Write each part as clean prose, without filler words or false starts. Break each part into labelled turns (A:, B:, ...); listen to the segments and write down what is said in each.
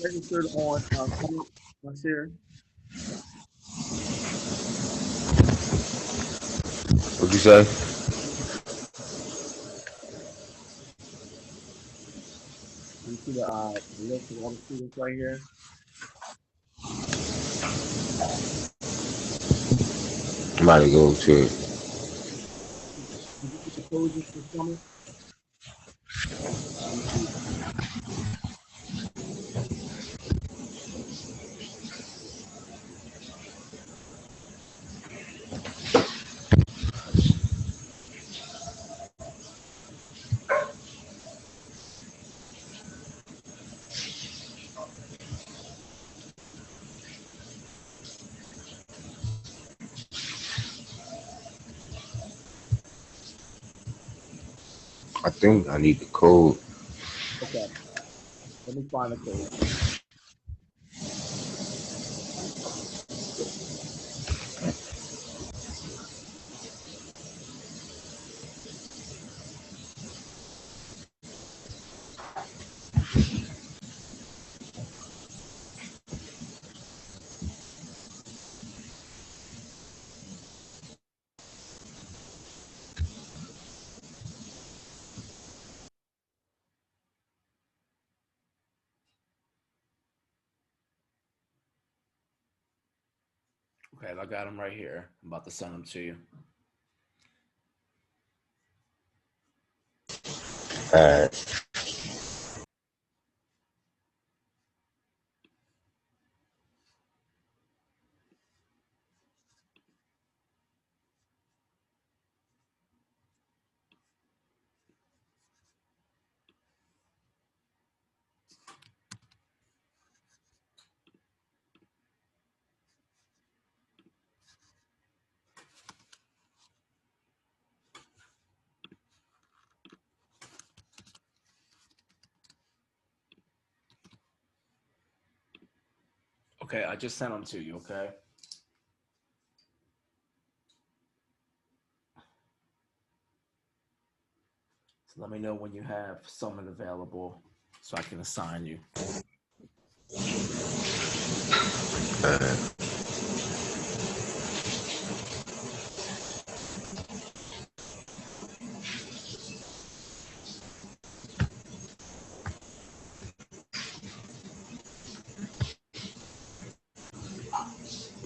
A: registered on Summit, Nasir?
B: What'd you say?
A: You see the list of all the students right here?
B: I'm about to go to it.
A: Did you put the codes in for Summit? Let me see.
B: I think I need the code.
A: Okay, let me find the code.
C: Okay, I got them right here. I'm about to send them to you.
B: Alright.
C: Okay, I just sent them to you. Okay. So let me know when you have someone available so I can assign you.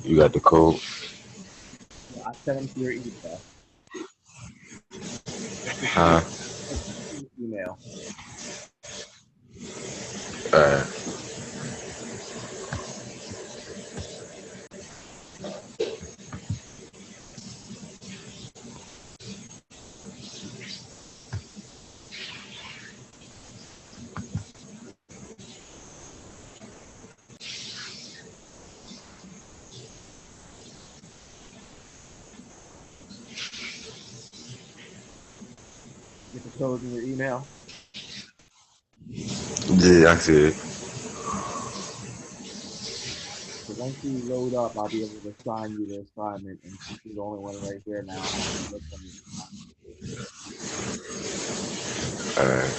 B: You got the code?
A: Yeah, I sent them to your email.
B: Huh?
A: It's to your email.
B: Alright.
A: Get the codes in your email.
B: Yeah, I see it.
A: So once you load up, I'll be able to assign you the assignment. And since you're the only one right here now, I can look on your time.
B: Alright.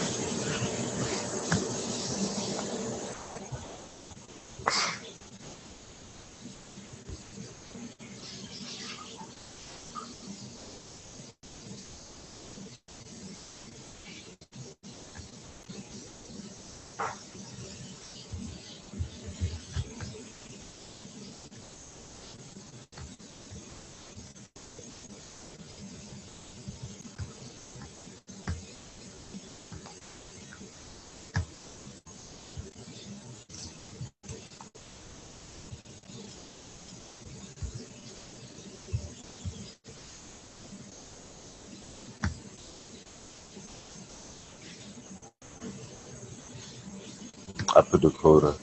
B: I put the code in.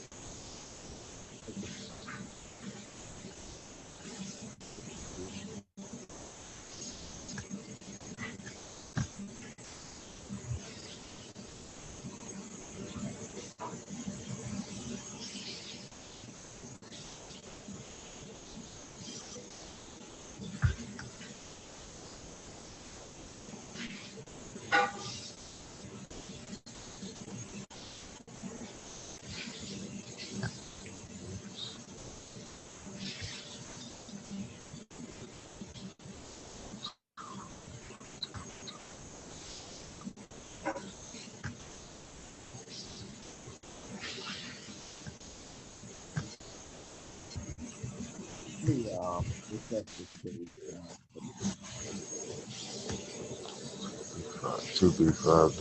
A: refresh this page.
B: 235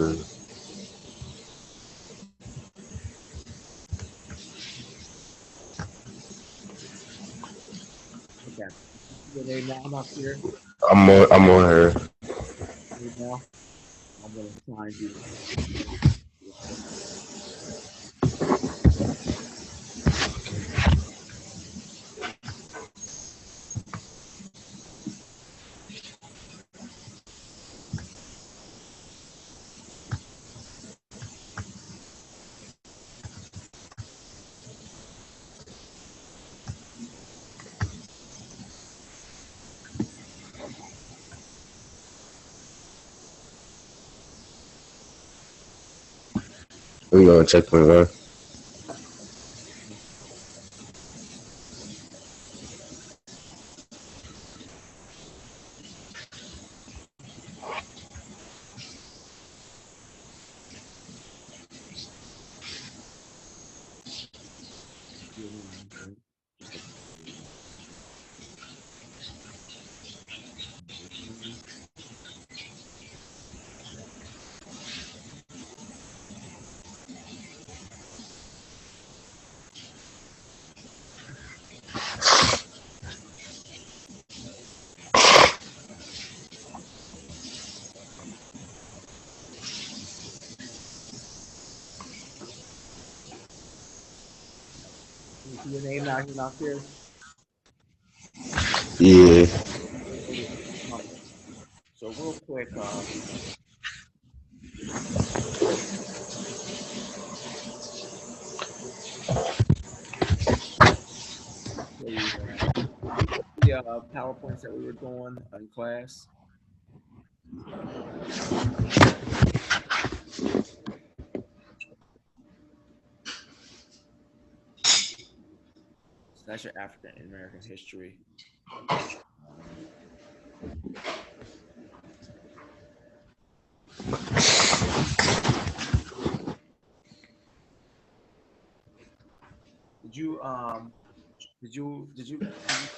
A: Okay. Your name now, I'm up here.
B: I'm on her.
A: Right now, I'm gonna assign you.
B: We gonna checkpoint one.
A: Your name, okay? Can you see your name now? You're not there.
B: Yeah.
A: So real quick, the PowerPoints that we were doing in class. So that's your African American history. Did you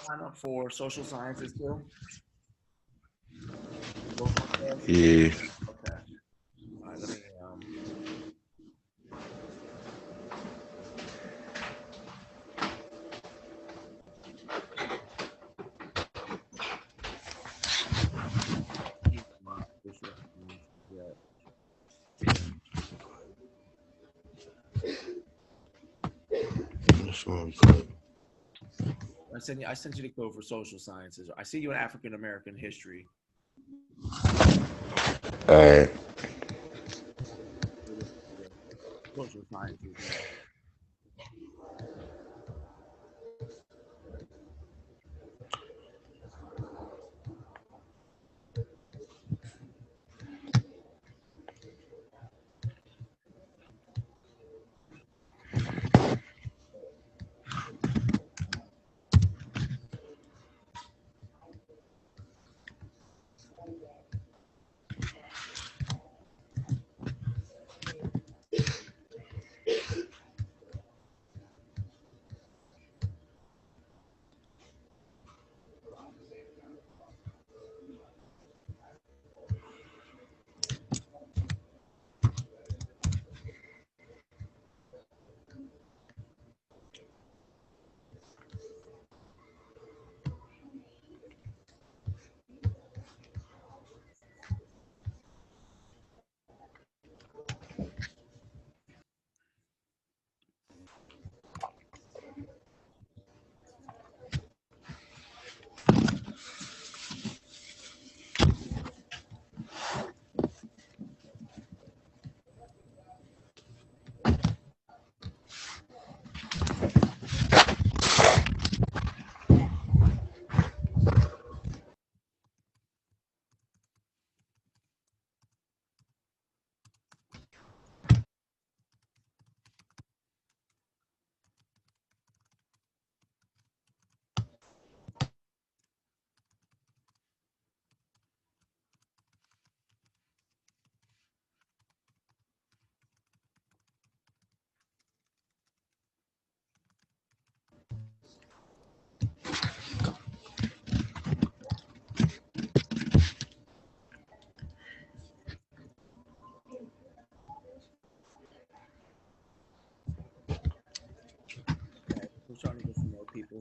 A: sign up for social sciences too? Both of those?
B: Yeah.
A: Okay. All right. Let me social sciences, yeah.
B: This one.
A: I sent you the code for social sciences. I see you in African American history.
B: Alright.
A: Social sciences.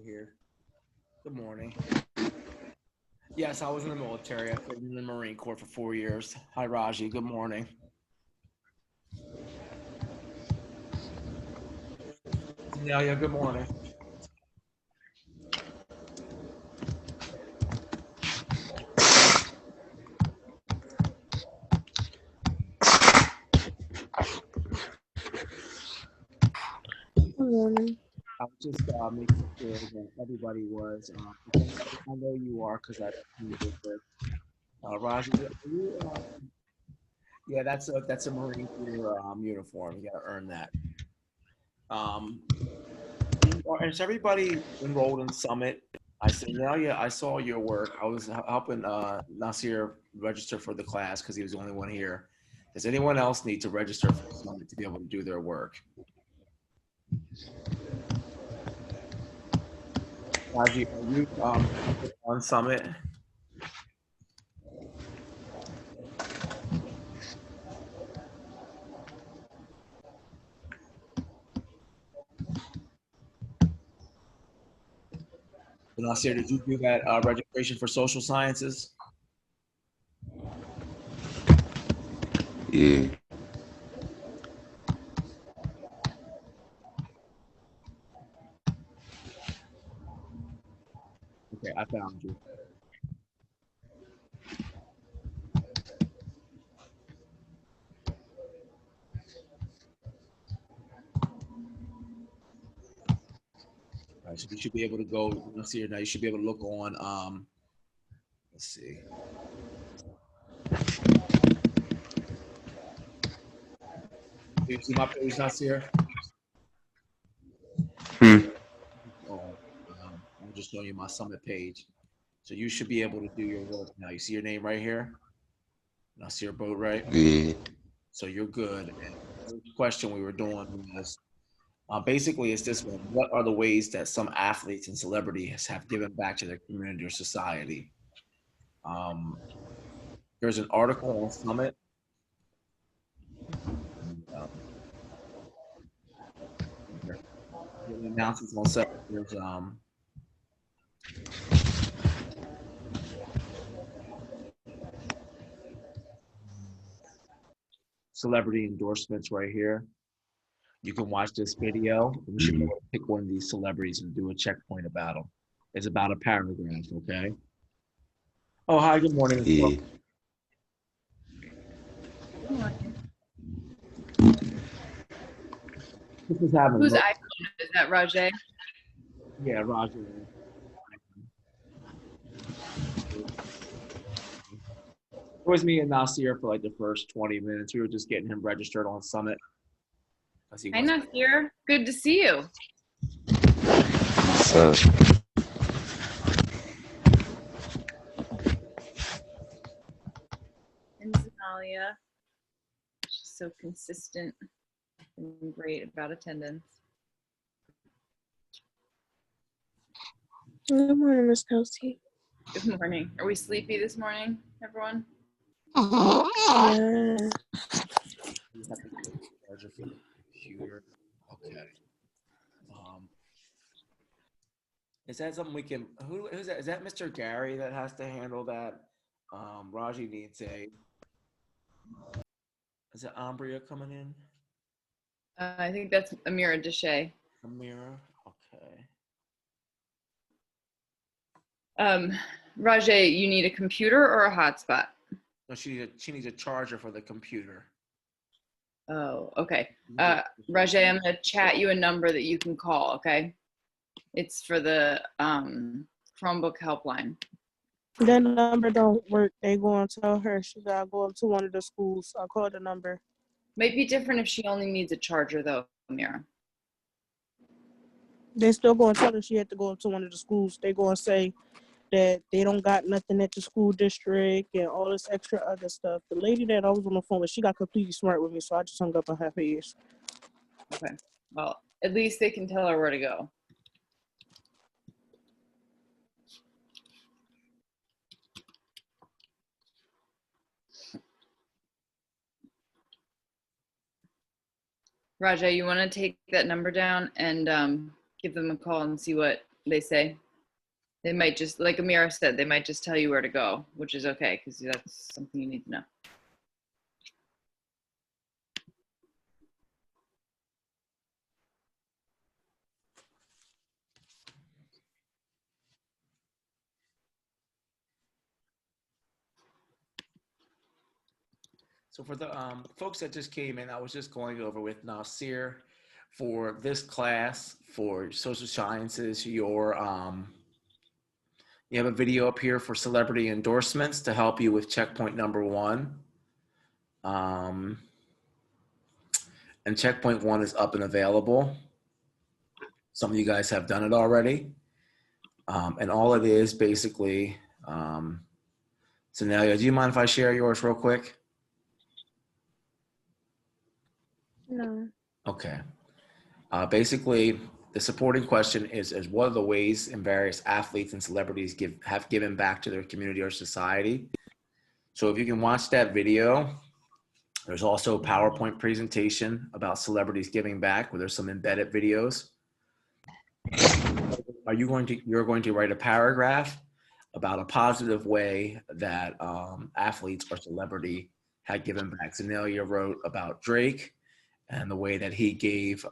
C: here. Good morning. Yes, I was in the military. I served in the Marine Corps for 4 years. Hi, Raji. Good morning. Yeah, good morning.
D: Good morning.
C: I was just making sure that everybody was. I know you are because I you did this. Raji, yeah, that's a Marine Corps uniform. You got to earn that. Is everybody enrolled in Summit? I said, yeah, I saw your work. I was helping Nasir register for the class because he was the only one here. Does anyone else need to register for Summit to be able to do their work? Raji, are you on Summit? Nasir, did you do that registration for social sciences?
B: Yeah.
C: Okay, I found you. All right, so you should be able to go, Nasir, now you should be able to look on, let's see. You see my page, Nasir? Oh, I'm just showing you my Summit page. So you should be able to do your work now. You see your name right here? Nasir Boat, right?
B: Yeah.
C: So you're good. And the first question we were doing was basically it's this one. What are the ways that some athletes and celebrities have given back to their community or society? Um, there's an article on Summit. The announcements on Summit. There's celebrity endorsements right here. You can watch this video. And you should be able to pick one of these celebrities and do a checkpoint about them. It's about a paragraph, okay? Oh, hi, good morning.
B: Yeah.
C: This is having
E: Whose
C: look.
E: iPhone is that, Rajay?
C: Yeah, Roger. It was me and Nasir for like the first 20 minutes. We were just getting him registered on Summit.
E: Hi, Nasir. Good to see you.
B: What's up?
E: And Zanalia. She's so consistent and great about attendance.
D: Good morning, Miss Kelsey.
E: Good morning. Are we sleepy this morning, everyone?
D: Yeah.
C: Charger for the computer. Okay. Is that something we can? Who's that? Is that Mr. Gary that has to handle that? Raji needs a. Is it Ambria coming in?
E: I think that's Amira Deshay.
C: Amira. Okay.
E: Rajay, you need a computer or a hotspot?
C: No, she needs a charger for the computer.
E: Oh, okay. Rajay, I'm gonna chat you a number that you can call, okay? It's for the Chromebook helpline.
D: That number don't work. They gonna tell her she gotta go up to one of the schools. I called the number.
E: Might be different if she only needs a charger though, Amira.
D: They still gonna tell her she had to go up to one of the schools. They gonna say that they don't got nothing at the school district and all this extra other stuff. The lady that I was on the phone with, she got completely smart with me, so I just hung up on her ears.
E: Okay. Well, at least they can tell her where to go. Rajay, you want to take that number down and give them a call and see what they say. They might just, like Amira said, they might just tell you where to go, which is okay, because that's something you need to know.
C: So for the folks that just came in, I was just going over with Nasir for this class for social sciences. You have a video up here for celebrity endorsements to help you with checkpoint number 1. And checkpoint 1 is up and available. Some of you guys have done it already. And all it is basically, so Nelia, do you mind if I share yours real quick?
D: No.
C: Okay. Basically, the supporting question is what are the ways in various athletes and celebrities have given back to their community or society? So if you can watch that video, there's also a PowerPoint presentation about celebrities giving back where there's some embedded videos. You're going to write a paragraph about a positive way that athletes or celebrity had given back. So Nelia wrote about Drake and the way that he gave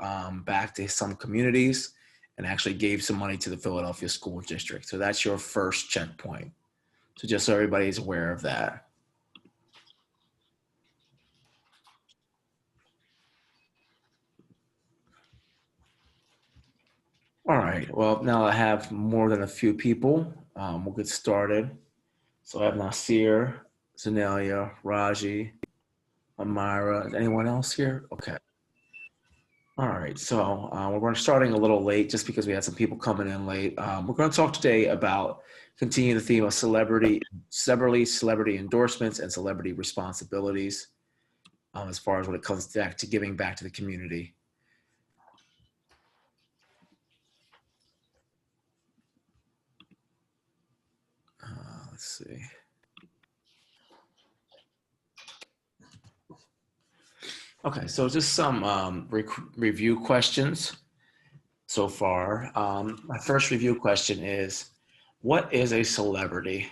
C: back to some communities and actually gave some money to the Philadelphia School District. So that's your first checkpoint. So just so everybody's aware of that. All right, well, now I have more than a few people. We'll get started. So I have Nasir, Zanelia, Raji, Amira. Anyone else here? Okay. All right, so we're starting a little late just because we had some people coming in late. We're going to talk today about continue the theme of celebrity endorsements and celebrity responsibilities as far as when it comes back to giving back to the community. Let's see. Okay, so just some review questions so far. My first review question is, what is a celebrity?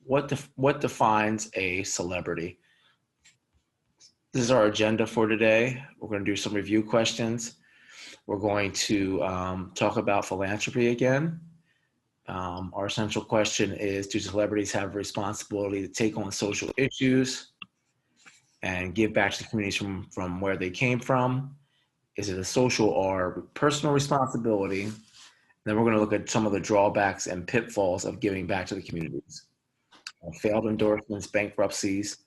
C: What defines a celebrity? This is our agenda for today. We're going to do some review questions. We're going to talk about philanthropy again. Our essential question is, do celebrities have a responsibility to take on social issues and give back to the communities from where they came from? Is it a social or personal responsibility? Then we're going to look at some of the drawbacks and pitfalls of giving back to the communities. Failed endorsements, bankruptcies,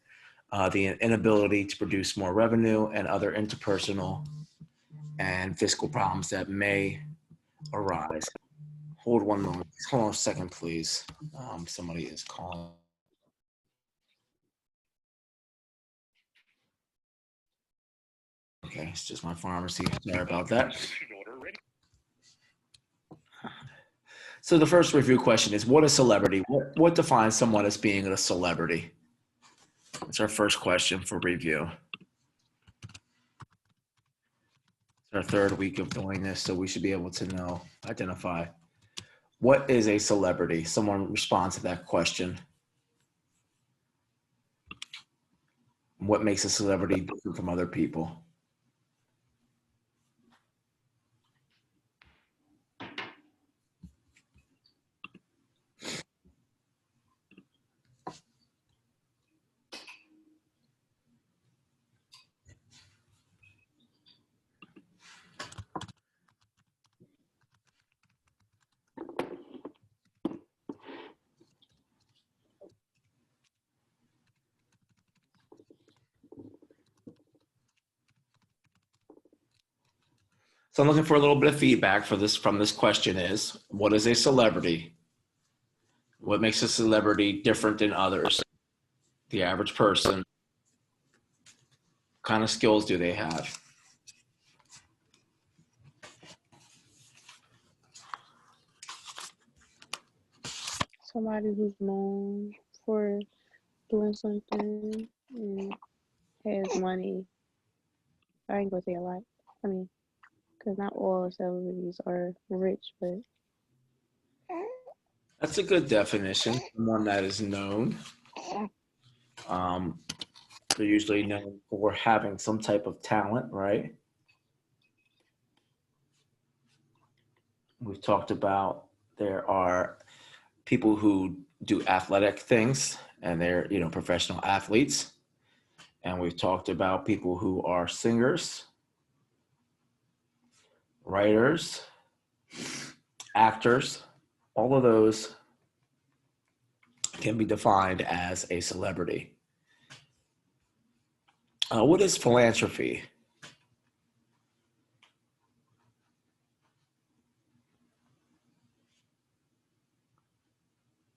C: the inability to produce more revenue, and other interpersonal and fiscal problems that may arise. Hold one moment. Hold on a second, please. Somebody is calling. Okay, it's just my pharmacy. Sorry about that. So the first review question is, what is celebrity? What defines someone as being a celebrity? That's our first question for review. It's our third week of doing this, so we should be able to identify. What is a celebrity? Someone respond to that question. What makes a celebrity different from other people? So I'm looking for a little bit of feedback from this question is, what is a celebrity? What makes a celebrity different than others? The average person. What kind of skills do they have?
D: Somebody who's known for doing something and has money. I ain't gonna say a lot. I mean, because not all celebrities are rich, but
C: That's a good definition. Someone that is known. They're usually known for having some type of talent, right? We've talked about there are people who do athletic things and they're, professional athletes. And we've talked about people who are singers, writers, actors. All of those can be defined as a celebrity. What is philanthropy?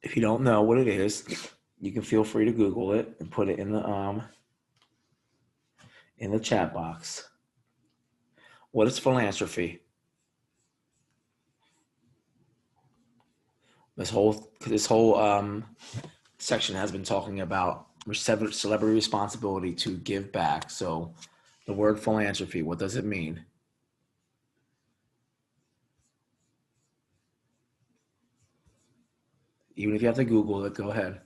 C: If you don't know what it is, you can feel free to Google it and put it in the chat box. What is philanthropy? This whole section has been talking about celebrity responsibility to give back. So the word philanthropy, what does it mean? Even if you have to Google it, go ahead.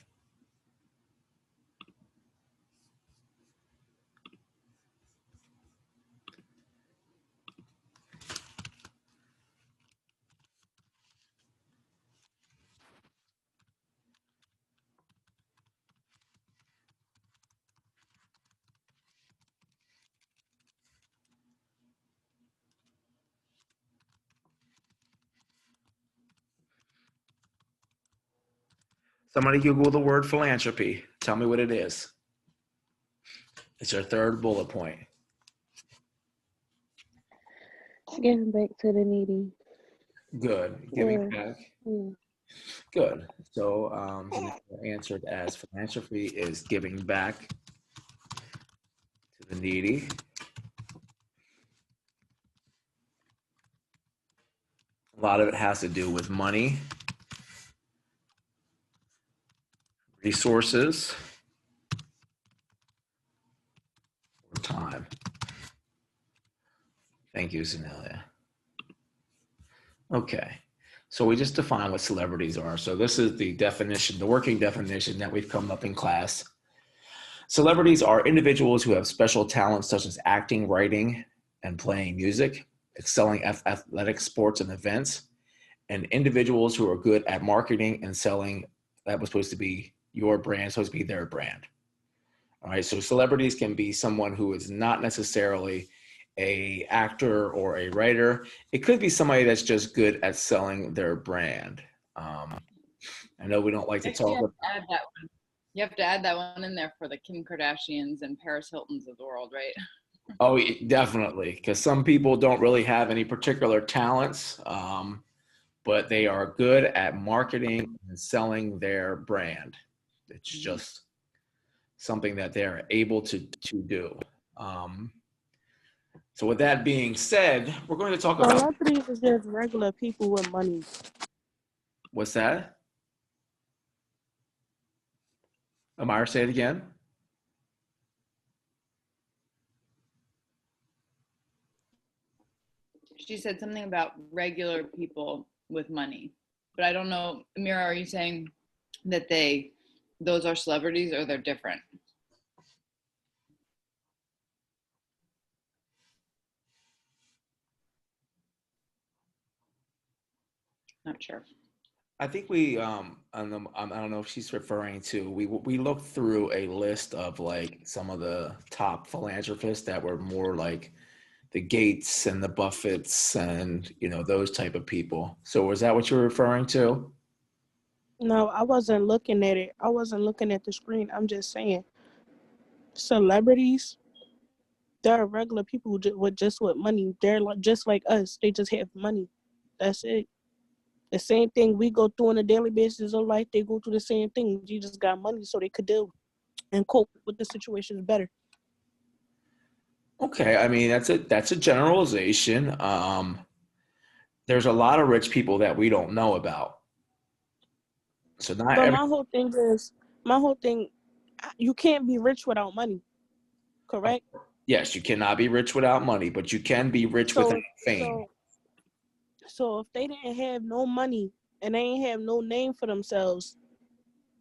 C: Somebody Google the word philanthropy. Tell me what it is. It's your third bullet point.
F: Giving back to the needy.
C: Good. Giving back.
F: Yeah.
C: Good. So answered as philanthropy is giving back to the needy. A lot of it has to do with money, resources, or time. Thank you, Zenelia. Okay, so we just defined what celebrities are. So this is the definition, the working definition that we've come up in class. Celebrities are individuals who have special talents such as acting, writing, and playing music, excelling at athletic sports and events, and individuals who are good at marketing and selling. That was supposed to be your brand, supposed to be their brand. All right, so celebrities can be someone who is not necessarily a actor or a writer. It could be somebody that's just good at selling their brand. I know we don't like to talk about
E: add that one. You have to add that one in there for the Kim Kardashians and Paris Hiltons of the world, right?
C: Oh, definitely, because some people don't really have any particular talents, but they are good at marketing and selling their brand. It's just something that they're able to do. So with that being said, we're going to talk about...
D: Celebrities is just regular people with money.
C: What's that? Amira, say it again.
E: She said something about regular people with money, but I don't know. Amira, are you saying that those are celebrities or they're different? Not sure.
C: I think we, I don't know if she's referring to, we looked through a list of like some of the top philanthropists that were more like the Gates and the Buffetts and, those type of people. So was that what you're referring to?
D: No, I wasn't looking at it. I wasn't looking at the screen. I'm just saying celebrities, they're regular people with money. They're just like us. They just have money. That's it. The same thing we go through on a daily basis of life, they go through the same thing. You just got money so they could deal and cope with the situations better.
C: Okay, I mean, that's a generalization. There's a lot of rich people that we don't know about. So not
D: but my whole thing, you can't be rich without money, correct?
C: Yes, you cannot be rich without money, but you can be rich without fame.
D: So if they didn't have no money, and they ain't have no name for themselves,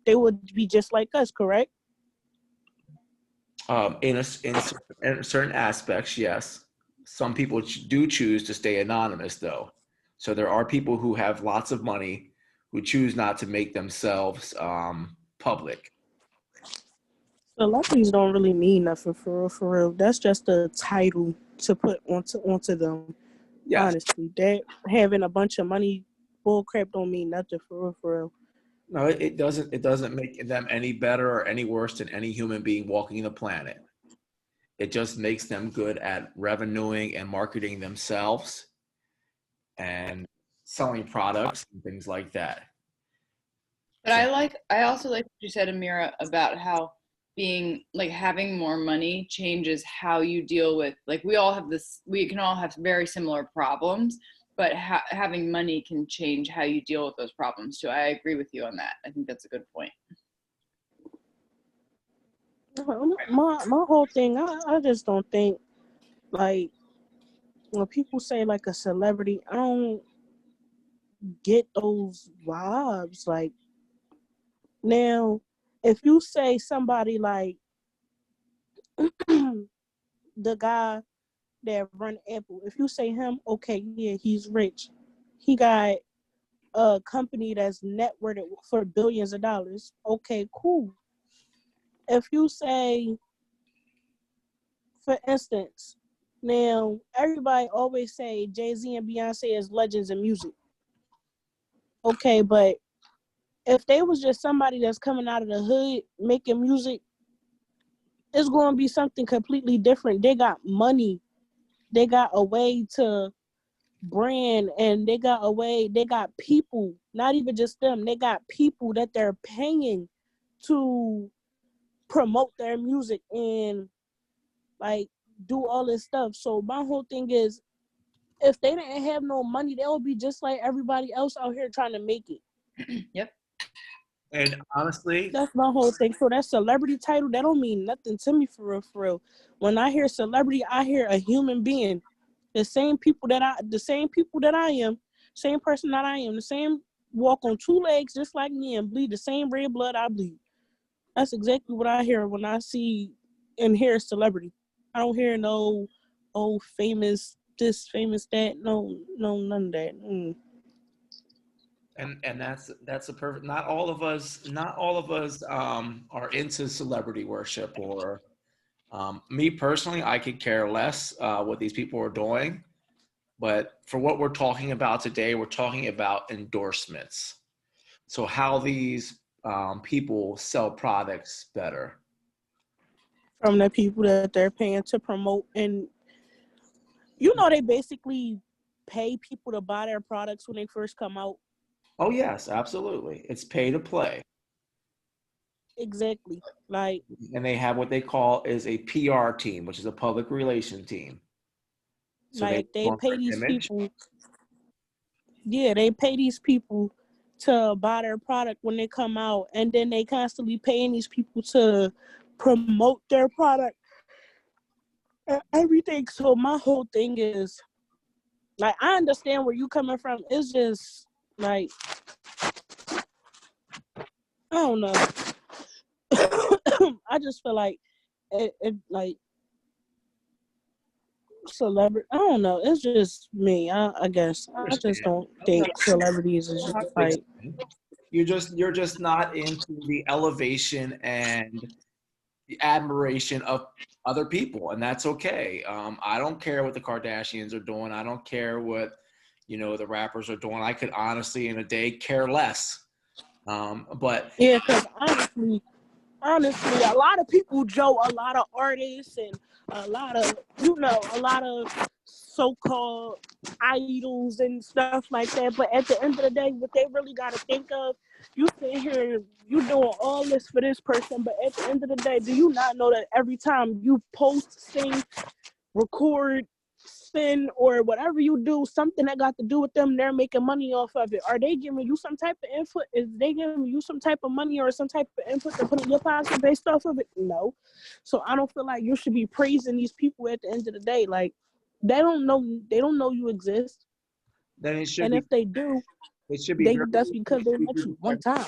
D: they would be just like us, correct?
C: In certain aspects, yes. Some people do choose to stay anonymous, though. So there are people who have lots of money who choose not to make themselves public.
D: Celebrities don't really mean nothing for real, for real. That's just a title to put onto them.
C: Yes.
D: Honestly, that having a bunch of money, bull crap don't mean nothing for real, for real.
C: No, it doesn't. It doesn't make them any better or any worse than any human being walking the planet. It just makes them good at revenuing and marketing themselves and selling products and things like that.
E: But I also like what you said, Amira, about how being like having more money changes how you deal with, like, we can all have very similar problems, but having money can change how you deal with those problems too. I agree with you on that. I think that's a good point.
D: My whole thing, I just don't think, like, when people say like a celebrity, I don't get those vibes. Like, now, if you say somebody like the guy that run Apple, if you say him, okay, yeah, he's rich. He got a company that's net worth for billions of dollars. Okay, cool. If you say, for instance, now everybody always say Jay-Z and Beyonce is legends in music. Okay, but if they was just somebody that's coming out of the hood making music, it's going to be something completely different. They got money. They got a way to brand, and they got people, not even just them. They got people that they're paying to promote their music and like do all this stuff. So my whole thing is, if they didn't have no money, they would be just like everybody else out here trying to make it.
E: Yep.
C: And honestly,
D: That's my whole thing. So that celebrity title, that don't mean nothing to me for real, for real. When I hear celebrity, I hear a human being. The same people that I am, same person that I am, the same walk on two legs just like me and bleed the same red blood I bleed. That's exactly what I hear when I see and hear celebrity. I don't hear no, oh, famous this, famous that. No, none of that.
C: and that's a perfect. Not all of us are into celebrity worship or me personally. I could care less what these people are doing, but for what we're talking about today, we're talking about endorsements. So how these people sell products better.
D: From the people that they're paying to promote, and they basically pay people to buy their products when they first come out.
C: Oh yes, absolutely. It's pay to play.
D: Exactly. Like,
C: And they have what they call is a PR team, which is a public relation team. So
D: they
C: want
D: pay
C: their
D: these
C: image.
D: people. Yeah, they pay these people to buy their product when they come out, and then they constantly paying these people to promote their product and everything. So my whole thing is, like, I understand where you coming from. It's just like, I don't know. I just feel like it like celebrity. I don't know. It's just me. I guess I just don't think celebrities is just like.
C: You're just not into the elevation and the admiration of other people, and that's okay. I don't care what the Kardashians are doing. I don't care what the rappers are doing. I could honestly, in a day, care less. But
D: Yeah, because honestly, a lot of people, Joe, a lot of artists and a lot of so-called idols and stuff like that. But at the end of the day, what they really got to think of, you sit here, you doing all this for this person, but at the end of the day, do you not know that every time you post, sing, record, spin, or whatever you do, something that got to do with them, they're making money off of it? Are they giving you some type of input? Is they giving you some type of money or some type of input to put in your pocket based off of it? No. So I don't feel like you should be praising these people at the end of the day. Like, they don't know you exist.
C: then it should
D: And
C: be
D: if they do,
C: It should be very,
D: That's because they met you one time.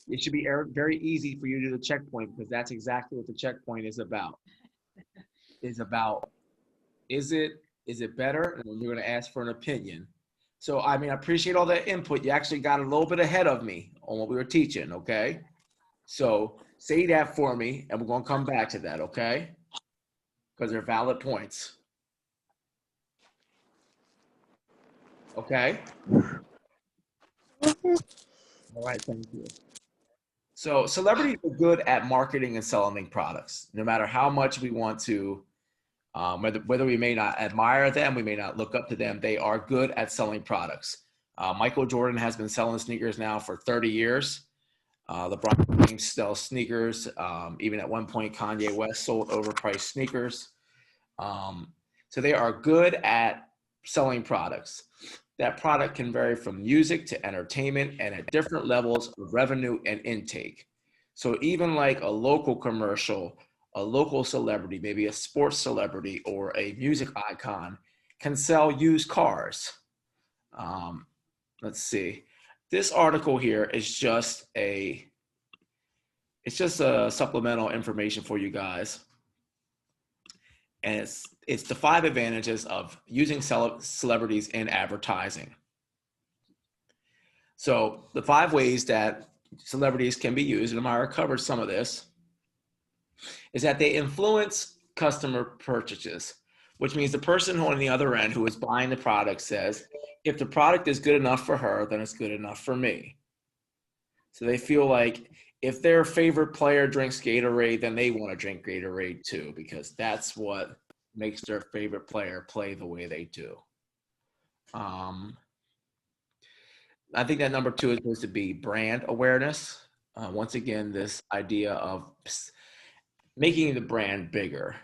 C: it should be very easy for you to do the checkpoint, because that's exactly what the checkpoint is about. Is about, is it better? And then you're going to ask for an opinion. So, I mean, I appreciate all that input. You actually got a little bit ahead of me on what we were teaching, okay? So say that for me, and we're going to come back to that, okay? Because they're valid points. Okay? All right, thank you. So celebrities are good at marketing and selling products, no matter how much we want to, whether we may not admire them, we may not look up to them, they are good at selling products. Michael Jordan has been selling sneakers now for 30 years. LeBron James sells sneakers. Even at one point, Kanye West sold overpriced sneakers. So they are good at selling products. That product can vary from music to entertainment and at different levels of revenue and intake. So even like a local commercial, a local celebrity, maybe a sports celebrity or a music icon, can sell used cars. Let's see. This article here is just a supplemental information for you guys. And it's the 5 advantages of using celebrities in advertising. So the 5 ways that celebrities can be used, and Amara covered some of this, is that they influence customer purchases, which means the person on the other end who is buying the product says, if the product is good enough for her, then it's good enough for me. So they feel like if their favorite player drinks Gatorade, then they want to drink Gatorade too, because that's what makes their favorite player play the way they do. I think that number 2 is supposed to be brand awareness. Once again, this idea of making the brand bigger.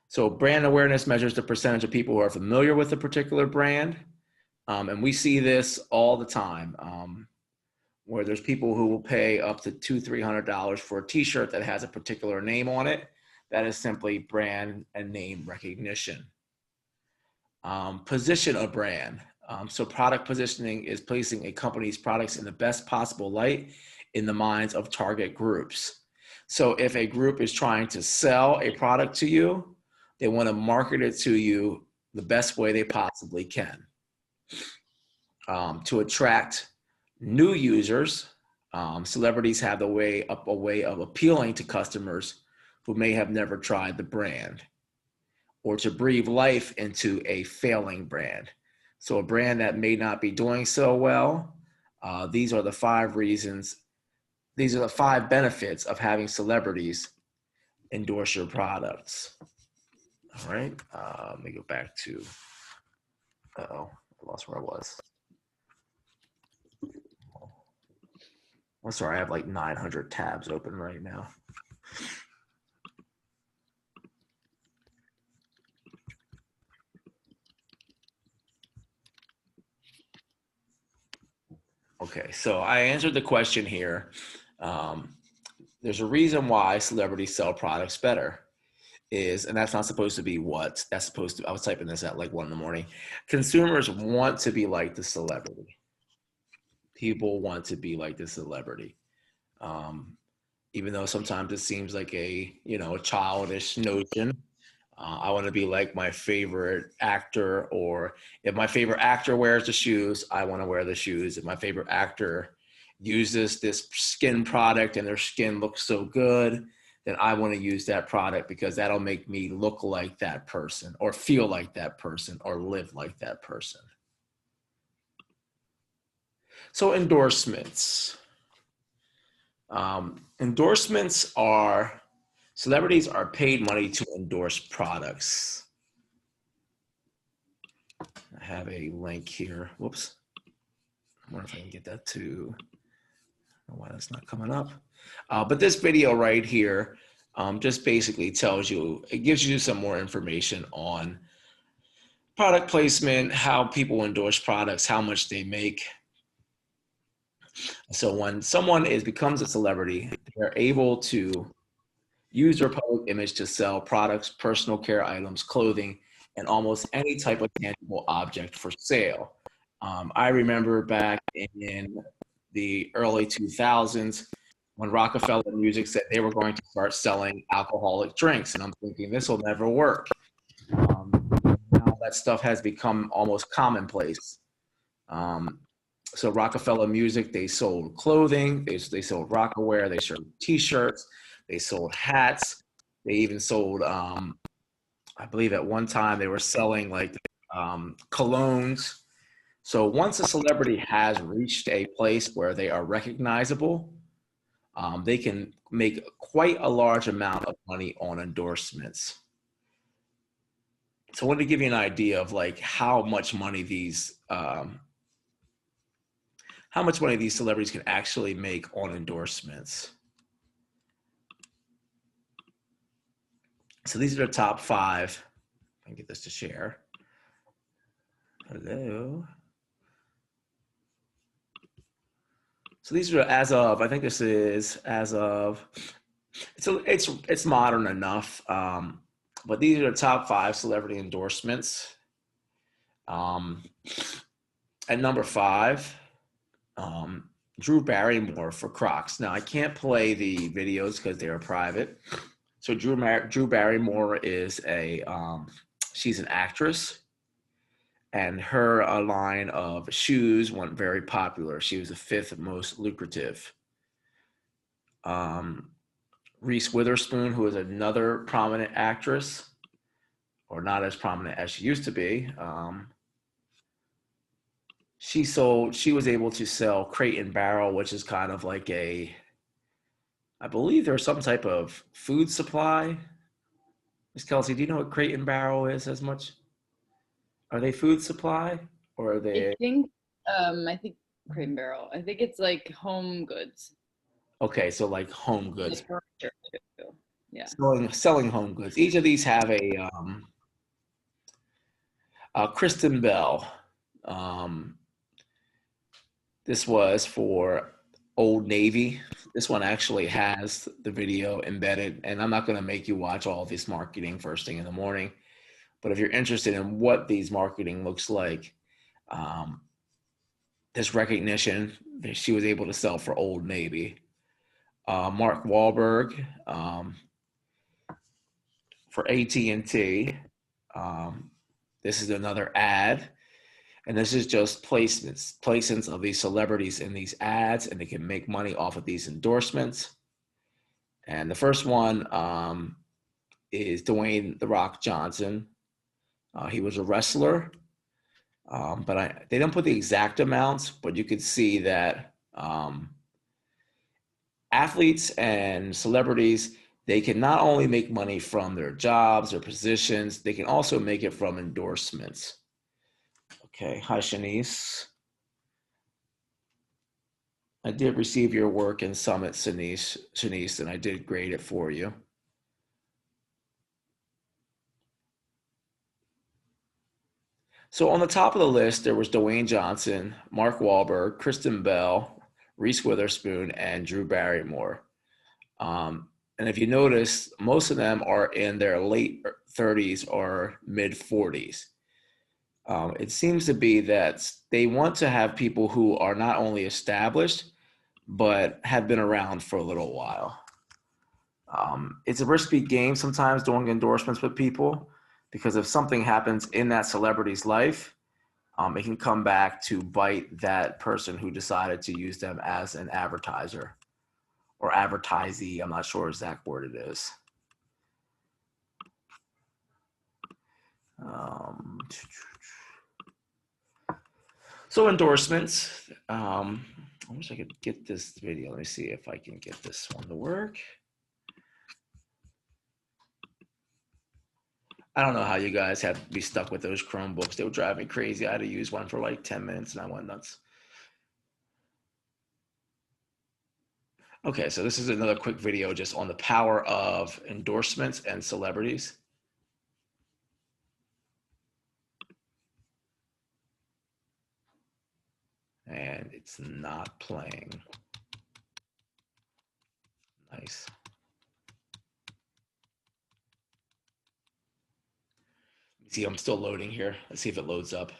C: So brand awareness measures the percentage of people who are familiar with a particular brand. And we see this all the time, where there's people who will pay up to $200-300 for a t-shirt that has a particular name on it. That is simply brand and name recognition. Position a brand. So product positioning is placing a company's products in the best possible light in the minds of target groups. So if a group is trying to sell a product to you, they want to market it to you the best way they possibly can. To attract new users, celebrities have a way of appealing to customers who may have never tried the brand, or to breathe life into a failing brand. So a brand that may not be doing so well, these are the 5 reasons, these are the 5 benefits of having celebrities endorse your products. All right, let me go back to, I lost where I was. I'm sorry, I have like 900 tabs open right now. Okay, so I answered the question here. There's a reason why celebrities sell products better. And that's not supposed to be what, that's supposed to, I was typing this at like 1 a.m. Consumers want to be like the celebrity. People want to be like the celebrity. Even though sometimes it seems like a childish notion. I want to be like my favorite actor, or if my favorite actor wears the shoes, I want to wear the shoes. If my favorite actor uses this skin product and their skin looks so good, then I want to use that product because that'll make me look like that person, or feel like that person, or live like that person. So endorsements. Endorsements are, celebrities are paid money to endorse products. I have a link here. Whoops. I wonder if I can get that to, I don't know why that's not coming up. But this video right here just basically tells you, it gives you some more information on product placement, how people endorse products, how much they make. So when someone becomes a celebrity, they're able to use their public image to sell products, personal care items, clothing, and almost any type of tangible object for sale. I remember back in the early 2000s when Rockefeller Music said they were going to start selling alcoholic drinks. And I'm thinking, this will never work. Now that stuff has become almost commonplace. So Rockefeller Music, they sold clothing, they sold Rockaware, they sold T-shirts, they sold hats, they even sold, I believe at one time they were selling like colognes. So once a celebrity has reached a place where they are recognizable, they can make quite a large amount of money on endorsements. So I wanted to give you an idea of like how much money these celebrities can actually make on endorsements. So these are the top 5. I can get this to share. Hello. So these are as of, I think this is as of, it's modern enough, but these are the top 5 celebrity endorsements. At number 5, Drew Barrymore for Crocs. Now I can't play the videos because they are private. So Drew Barrymore is she's an actress, and her line of shoes went very popular. She was the 5th most lucrative. Reese Witherspoon, who is another prominent actress, or not as prominent as she used to be, she was able to sell Crate and Barrel, which is kind of like I believe there's some type of food supply. Miss Kelsey, do you know what Crate and Barrel is as much? Are they food supply or are they?
E: I think Crate and Barrel. I think it's like home goods.
C: Okay, so like home goods.
E: Like furniture too. Yeah.
C: Selling home goods. Each of these have a Kristen Bell. This was for Old Navy. This one actually has the video embedded, and I'm not going to make you watch all this marketing first thing in the morning. But if you're interested in what these marketing looks like, this recognition that she was able to sell for Old Navy. Mark Wahlberg for AT&T. This is another ad. And this is just placements of these celebrities in these ads, and they can make money off of these endorsements. And the first one is Dwayne "The Rock" Johnson. He was a wrestler, but they don't put the exact amounts, but you could see that athletes and celebrities, they can not only make money from their jobs or positions, they can also make it from endorsements. Okay, hi Shanice. I did receive your work in Summit, Shanice, and I did grade it for you. So on the top of the list, there was Dwayne Johnson, Mark Wahlberg, Kristen Bell, Reese Witherspoon, and Drew Barrymore. And if you notice, most of them are in their late 30s or mid 40s. It seems to be that they want to have people who are not only established, but have been around for a little while. It's a risky game sometimes doing endorsements with people, because if something happens in that celebrity's life, it can come back to bite that person who decided to use them as an advertiser or advertisee. I'm not sure exact word it is. So endorsements. I wish I could get this video. Let me see if I can get this one to work. I don't know how you guys have to be stuck with those Chromebooks. They would drive me crazy. I had to use one for like 10 minutes and I went nuts. Okay, so this is another quick video just on the power of endorsements and celebrities. And it's not playing. Nice. See, I'm still loading here. Let's see if it loads up.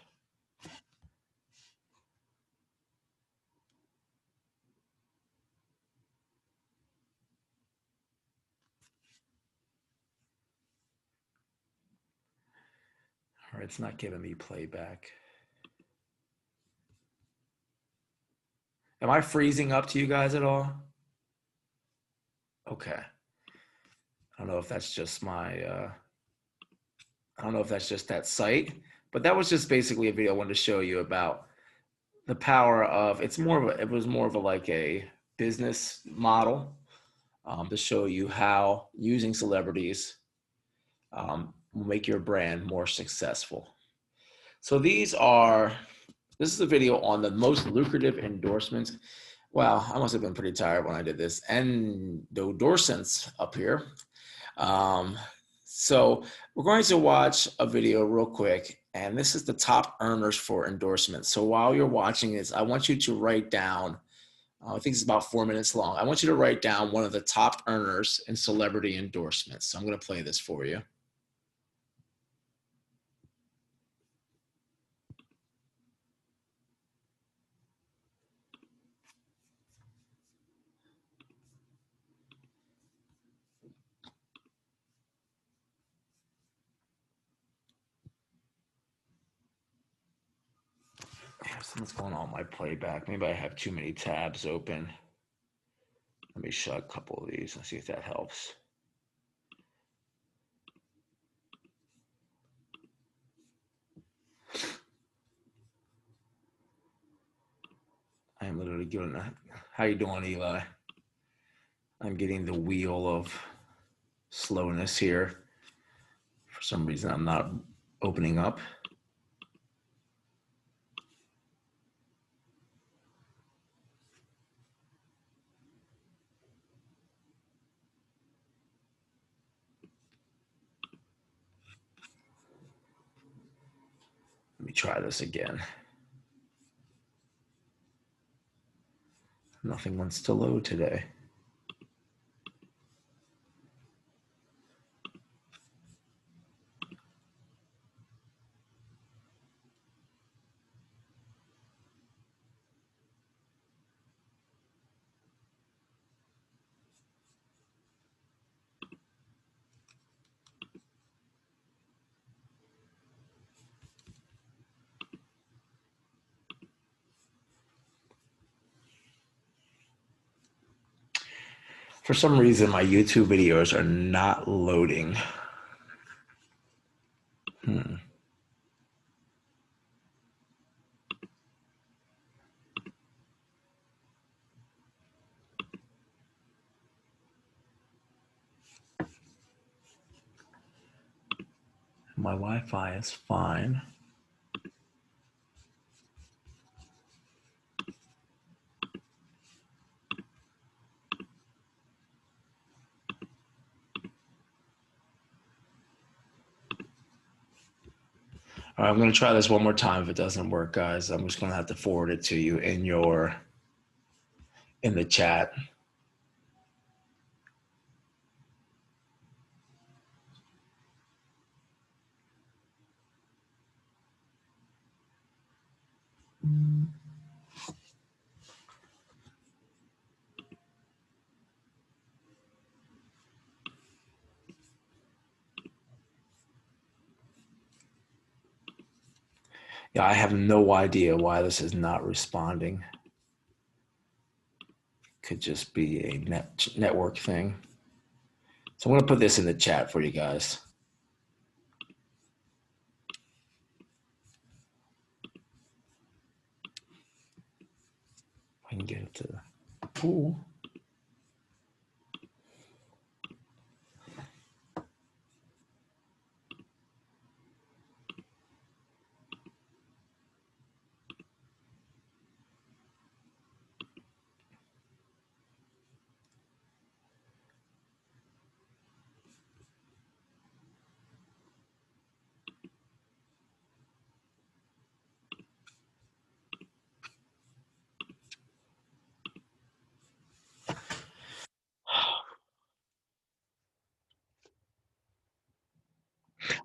C: All right, it's not giving me playback. Am I freezing up to you guys at all? Okay. I don't know if that's just my, I don't know if that's just that site, but that was just basically a video I wanted to show you about the power of, it was more of a like a business model to show you how using celebrities will make your brand more successful. So this is a video on the most lucrative endorsements. Wow, I must have been pretty tired when I did this. Endorsements up here. So we're going to watch a video real quick, and this is the top earners for endorsements. So while you're watching this, I want you to write down, I think it's about 4 minutes long. I want you to write down one of the top earners in celebrity endorsements. So I'm going to play this for you. Something's going on with my playback. Maybe I have too many tabs open. Let me shut a couple of these and see if that helps. I am literally doing that. How you doing, Eli? I'm getting the wheel of slowness here. For some reason, I'm not opening up. Let me try this again. Nothing wants to load today. For some reason, my YouTube videos are not loading. My Wi-Fi is fine. All right, I'm going to try this one more time. If it doesn't work, guys, I'm just going to have to forward it to you in the chat. Yeah, I have no idea why this is not responding. Could just be a network thing. So I'm going to put this in the chat for you guys. I can get it to the pool.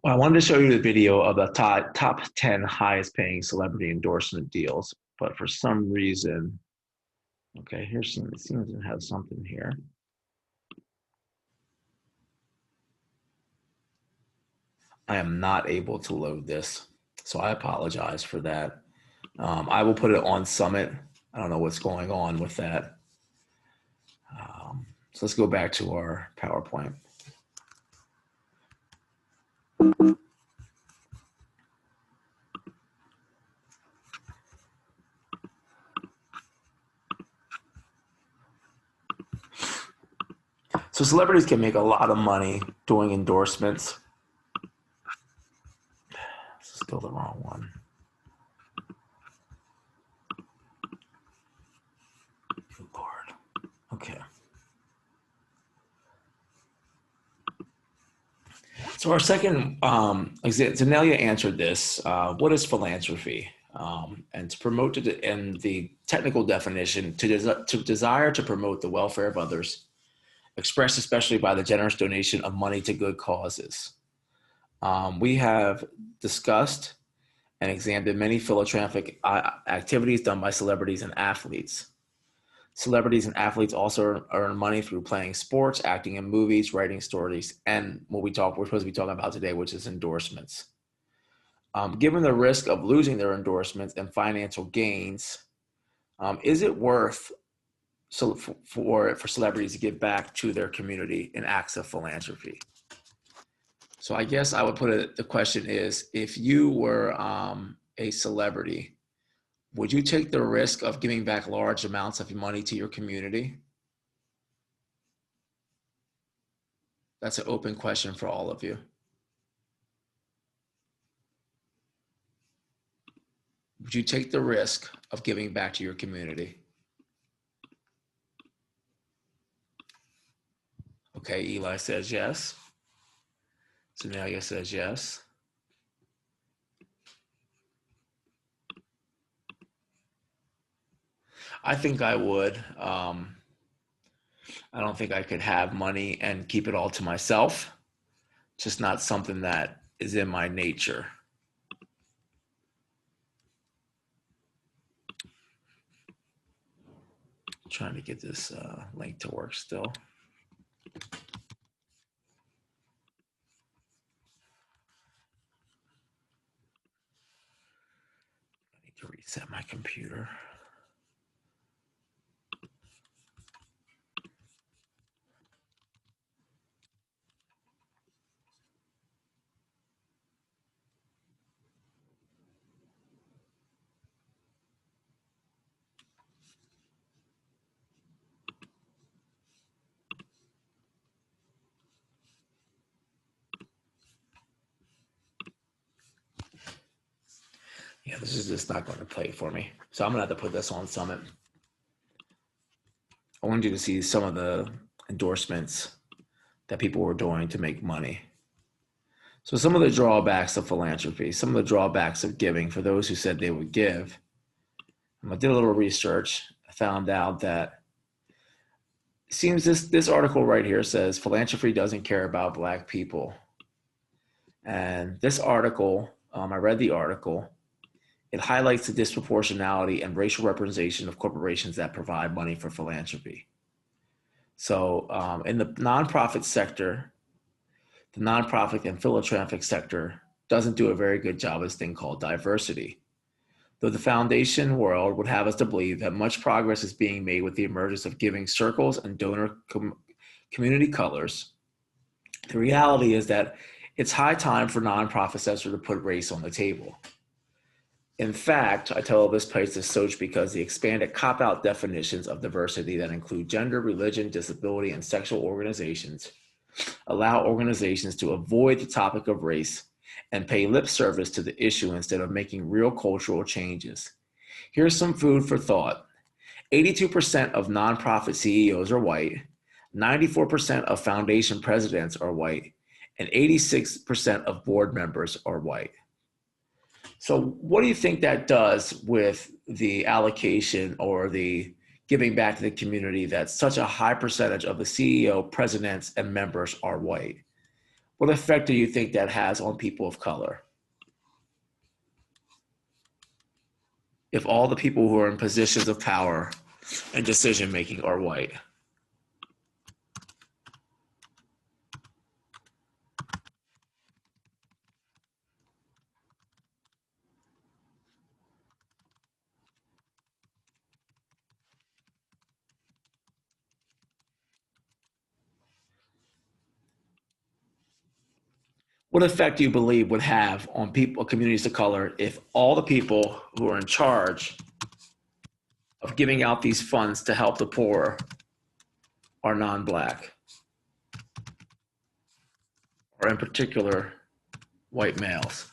C: Well, I wanted to show you the video of the top 10 highest paying celebrity endorsement deals, but for some reason, okay, here's some, it seems to have something here. I am not able to load this, so I apologize for that. I will put it on Summit. I don't know what's going on with that. So let's go back to our PowerPoint. So celebrities can make a lot of money doing endorsements. This is still the wrong one. Good Lord. Okay. So our second, Zanelia answered this. What is philanthropy? And to promote and the technical definition, to desire to promote the welfare of others, expressed especially by the generous donation of money to good causes. We have discussed and examined many philanthropic activities done by celebrities and athletes. Celebrities and athletes also earn money through playing sports, acting in movies, writing stories, and what we're supposed to be talking about today, which is endorsements. Given the risk of losing their endorsements and financial gains, is it worth for celebrities to give back to their community in acts of philanthropy? So I guess I would put it, the question is, if you were a celebrity, would you take the risk of giving back large amounts of money to your community? That's an open question for all of you. Would you take the risk of giving back to your community? Okay, Eli says yes. Zanelia says yes. I think I would. I don't think I could have money and keep it all to myself. Just not something that is in my nature. Trying to get this link to work still. I need to reset my computer. Yeah, this is just not going to play for me. So I'm going to have to put this on Summit. I wanted you to see some of the endorsements that people were doing to make money. So some of the drawbacks of philanthropy, some of the drawbacks of giving for those who said they would give. I did a little research. I found out that it seems this article right here says philanthropy doesn't care about Black people. And this article, I read the article. It highlights the disproportionality and racial representation of corporations that provide money for philanthropy. So in the nonprofit sector, the nonprofit and philanthropic sector doesn't do a very good job of this thing called diversity. Though the foundation world would have us to believe that much progress is being made with the emergence of giving circles and donor community colors, the reality is that it's high time for nonprofit sector to put race on the table. In fact, I tell this place to Soch because the expanded cop-out definitions of diversity that include gender, religion, disability, and sexual organizations allow organizations to avoid the topic of race and pay lip service to the issue instead of making real cultural changes. Here's some food for thought. 82% of nonprofit CEOs are white, 94% of foundation presidents are white, and 86% of board members are white. So what do you think that does with the allocation or the giving back to the community that such a high percentage of the CEO, presidents, and members are white? What effect do you think that has on people of color? If all the people who are in positions of power and decision-making are white? What effect do you believe would have on people, communities of color, if all the people who are in charge of giving out these funds to help the poor are non-Black, or in particular, white males?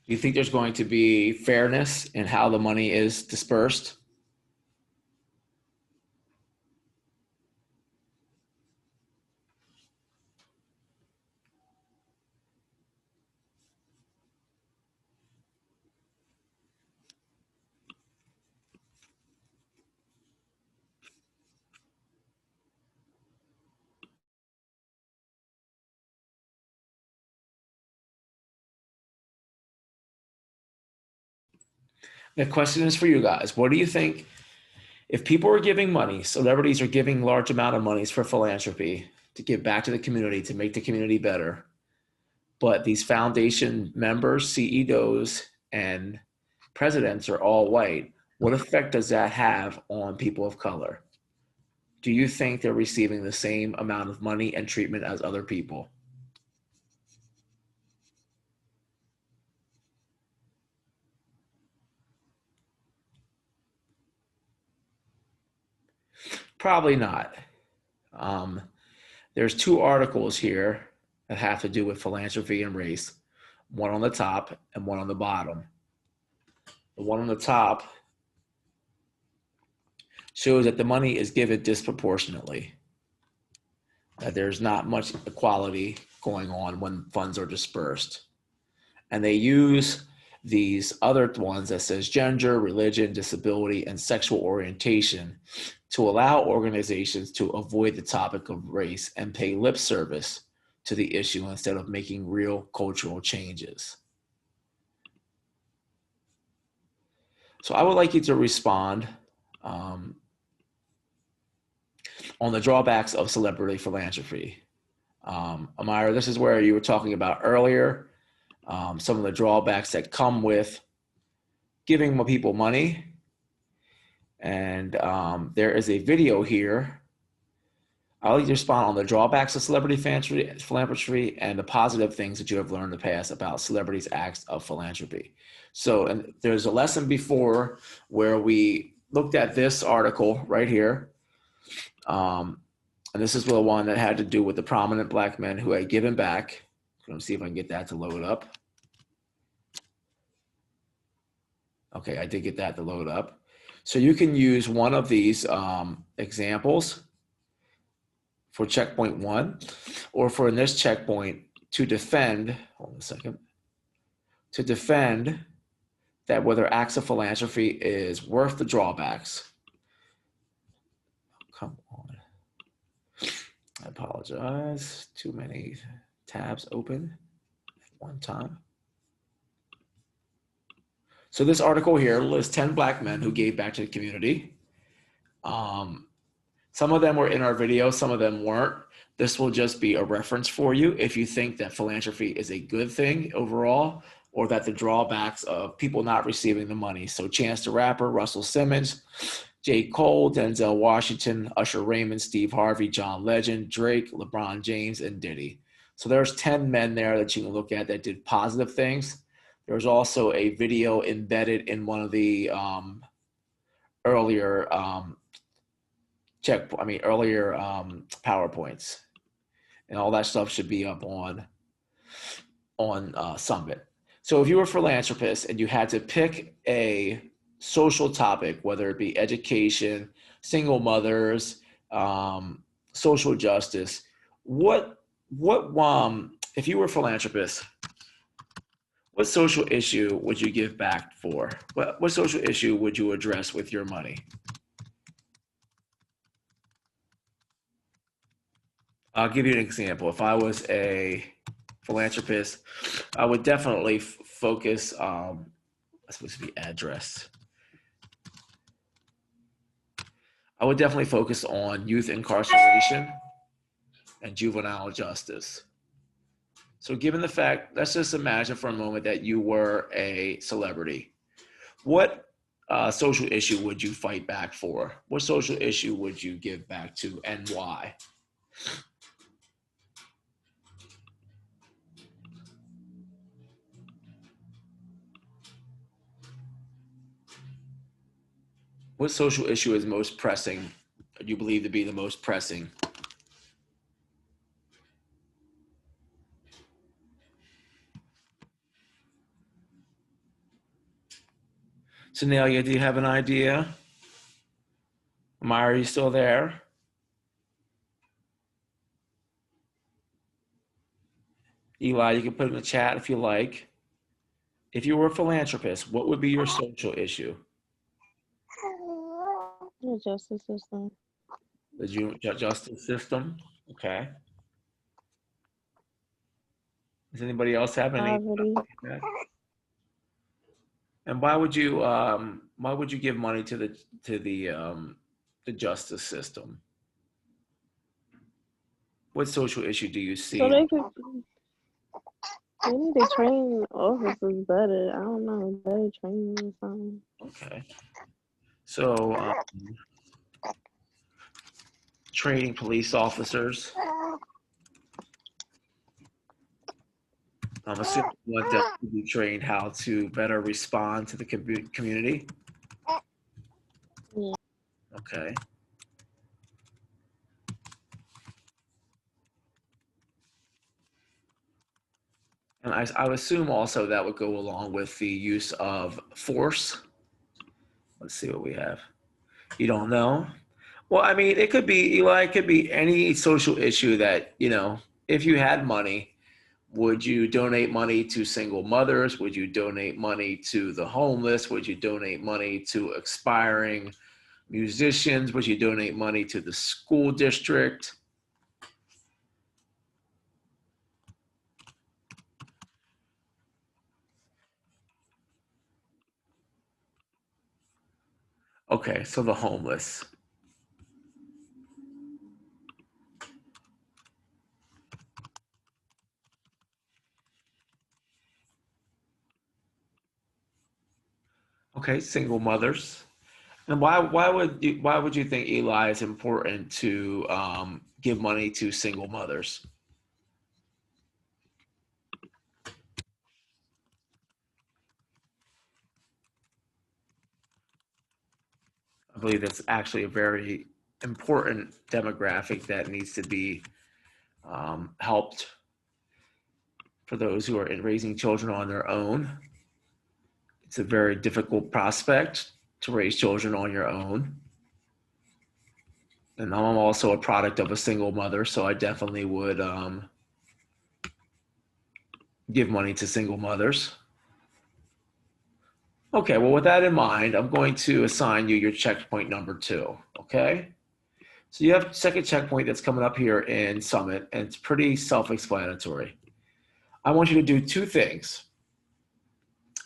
C: Do you think there's going to be fairness in how the money is dispersed? The question is for you guys. What do you think if people are giving money, celebrities are giving large amount of monies for philanthropy to give back to the community, to make the community better, but these foundation members, CEOs, and presidents are all white, what effect does that have on people of color? Do you think they're receiving the same amount of money and treatment as other people? Probably not. There's two articles here that have to do with philanthropy and race, one on the top and one on the bottom. The one on the top shows that the money is given disproportionately, that there's not much equality going on when funds are dispersed. And they use these other ones that says gender, religion, disability, and sexual orientation to allow organizations to avoid the topic of race and pay lip service to the issue instead of making real cultural changes. So I would like you to respond on the drawbacks of celebrity philanthropy. Amira, this is where you were talking about earlier, some of the drawbacks that come with giving people money. And there is a video here. I'll like to respond on the drawbacks of celebrity philanthropy and the positive things that you have learned in the past about celebrities' acts of philanthropy. So, and there's a lesson before where we looked at this article right here. And this is the one that had to do with the prominent Black men who had given back. Let me see if I can get that to load up. Okay, I did get that to load up. So you can use one of these examples for checkpoint 1, or for in this checkpoint to defend, hold on a second, to defend that whether acts of philanthropy is worth the drawbacks. Come on. I apologize. Too many tabs open at one time. So this article here lists 10 Black men who gave back to the community. Some of them were in our video, some of them weren't. This will just be a reference for you if you think that philanthropy is a good thing overall, or that the drawbacks of people not receiving the money. So Chance the Rapper, Russell Simmons, J. Cole, Denzel Washington, Usher Raymond, Steve Harvey, John Legend, Drake, LeBron James, and Diddy. So there's 10 men there that you can look at that did positive things. There's also a video embedded in one of the earlier PowerPoints, and all that stuff should be up on Summit. So if you were a philanthropist and you had to pick a social topic, whether it be education, single mothers, social justice, what if you were a philanthropist, what social issue would you give back for? What social issue would you address with your money? I'll give you an example. If I was a philanthropist, I would definitely focus, that's supposed to be address. I would definitely focus on youth incarceration and juvenile justice. So given the fact, let's just imagine for a moment that you were a celebrity. What social issue would you fight back for? What social issue would you give back to, and why? What social issue is most pressing? You believe to be the most pressing? So Nelia, do you have an idea? Myra, are you still there? Eli, you can put it in the chat if you like. If you were a philanthropist, what would be your social issue?
F: The justice system.
C: The justice system? Okay. Does anybody else have any?
F: Poverty.
C: And why would you give money to the justice system? What social issue do you see?
F: So they need to train officers better. I don't know, better training or something.
C: Okay. So training police officers. I'm assuming you want them to be trained how to better respond to the community.
F: Yeah.
C: Okay. And I would assume also that would go along with the use of force. Let's see what we have. You don't know? Well, I mean, it could be, Eli, it could be any social issue that, if you had money, would you donate money to single mothers? Would you donate money to the homeless? Would you donate money to aspiring musicians? Would you donate money to the school district? Okay, so the homeless. Okay, single mothers. And why would you think, Eli, is important to give money to single mothers? I believe that's actually a very important demographic that needs to be helped for those who are raising children on their own. It's a very difficult prospect to raise children on your own. And I'm also a product of a single mother, so I definitely would give money to single mothers. Okay, well, with that in mind, I'm going to assign you your checkpoint number 2, okay? So you have second checkpoint that's coming up here in Summit, and it's pretty self-explanatory. I want you to do 2 things.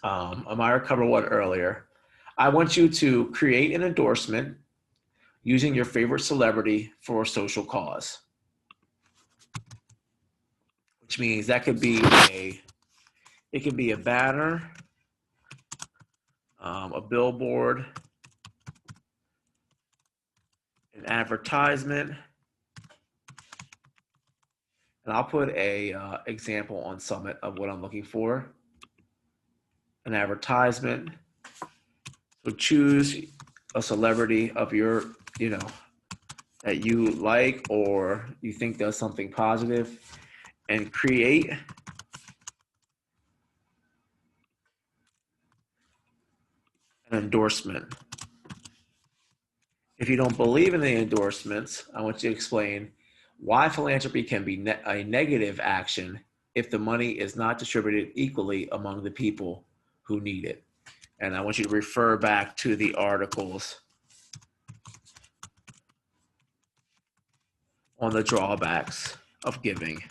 C: Amira covered one earlier. I want you to create an endorsement using your favorite celebrity for a social cause, which means that could be it could be a banner, a billboard, an advertisement, and I'll put a example on Summit of what I'm looking for. An advertisement. So choose a celebrity of your, that you like or you think does something positive, and create an endorsement. If you don't believe in the endorsements, I want you to explain why philanthropy can be a negative action if the money is not distributed equally among the people who need it. And I want you to refer back to the articles on the drawbacks of giving.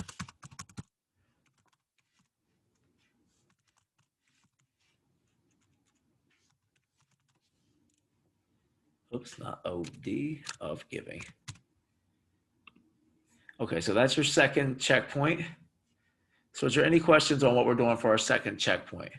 C: Oops, not OD, of giving. Okay, so that's your second checkpoint. So is there any questions on what we're doing for our second checkpoint?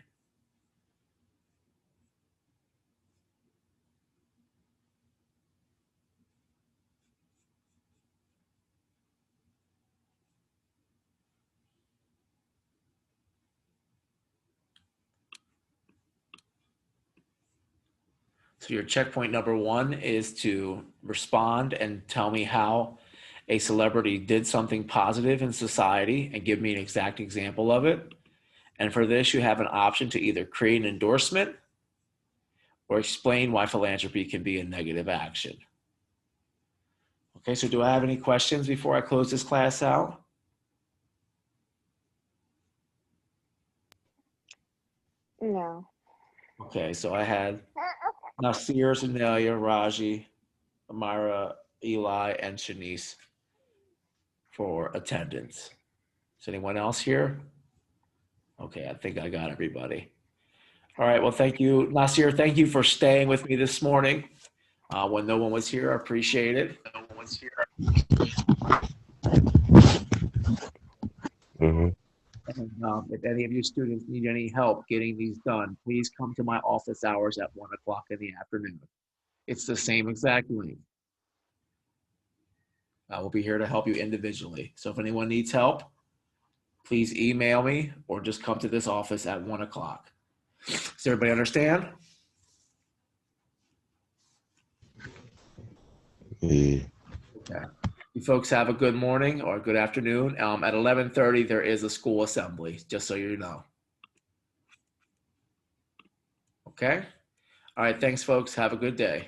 C: So So your checkpoint number 1 is to respond and tell me how a celebrity did something positive in society and give me an exact example of it. And for this, you have an option to either create an endorsement or explain why philanthropy can be a negative action. Okay, so do I have any questions before I close this class out?
F: No.
C: Okay, so I had Nasir, Zanelia, Raji, Amira, Eli, and Shanice for attendance. Is anyone else here? Okay, I think I got everybody. All right, well, thank you. Nasir, thank you for staying with me this morning when no one was here. I appreciate it.
B: Mm-hmm.
C: And if any of you students need any help getting these done, please come to my office hours at 1 o'clock in the afternoon. It's the same exact link. I will be here to help you individually. So if anyone needs help, please email me or just come to this office at 1 o'clock. Does everybody understand?
B: Yeah.
C: Okay. You folks have a good morning or good afternoon. At 11:30, there is a school assembly, just so you know. Okay? All right, thanks, folks. Have a good day.